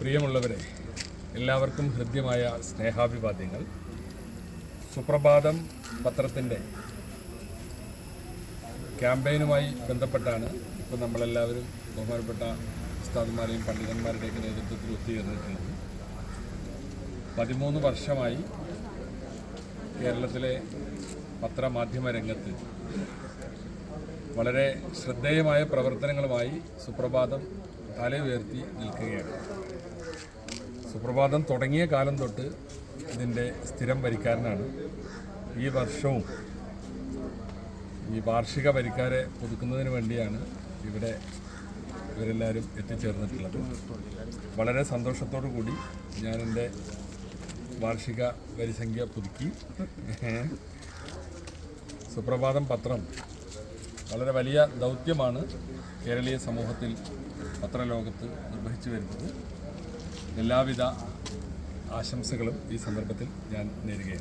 പ്രിയമുള്ളവരെ, എല്ലാവർക്കും ഹൃദ്യമായ സ്നേഹാഭിവാദ്യങ്ങൾ. സുപ്രഭാതം പത്രത്തിൻ്റെ ക്യാമ്പയിനുമായി ബന്ധപ്പെട്ടാണ് ഇപ്പോൾ നമ്മളെല്ലാവരും ബഹുമാനപ്പെട്ട ഉസ്താദുമാരെയും പണ്ഡിതന്മാരുടെയൊക്കെ നേതൃത്വത്തിൽ ഒത്തുചേർന്നിട്ടുള്ളത്. 13 വർഷമായി കേരളത്തിലെ പത്രമാധ്യമ രംഗത്ത് വളരെ ശ്രദ്ധേയമായ പ്രവർത്തനങ്ങളുമായി സുപ്രഭാതം തല ഉയർത്തി നിൽക്കുകയാണ്. സുപ്രഭാതം തുടങ്ങിയ കാലം തൊട്ട് ഇതിൻ്റെ സ്ഥിരം വരിക്കാരനാണ്. ഈ വർഷവും ഈ വാർഷിക വരിക്കാരെ പുതുക്കുന്നതിന് വേണ്ടിയാണ് ഇവരെല്ലാവരും എത്തിച്ചേർന്നിട്ടുള്ളത്. വളരെ സന്തോഷത്തോടു കൂടി ഞാൻ എൻ്റെ വാർഷിക വരിസംഖ്യ പുതുക്കി. സുപ്രഭാതം പത്രം വളരെ വലിയ ദൗത്യമാണ് കേരളീയ സമൂഹത്തിൽ പത്രലോകത്ത് നിർവഹിച്ചു വരുന്നത്. എല്ലാവിധ ആശംസകളും ഈ സന്ദർഭത്തിൽ ഞാൻ നേരുകയാണ്.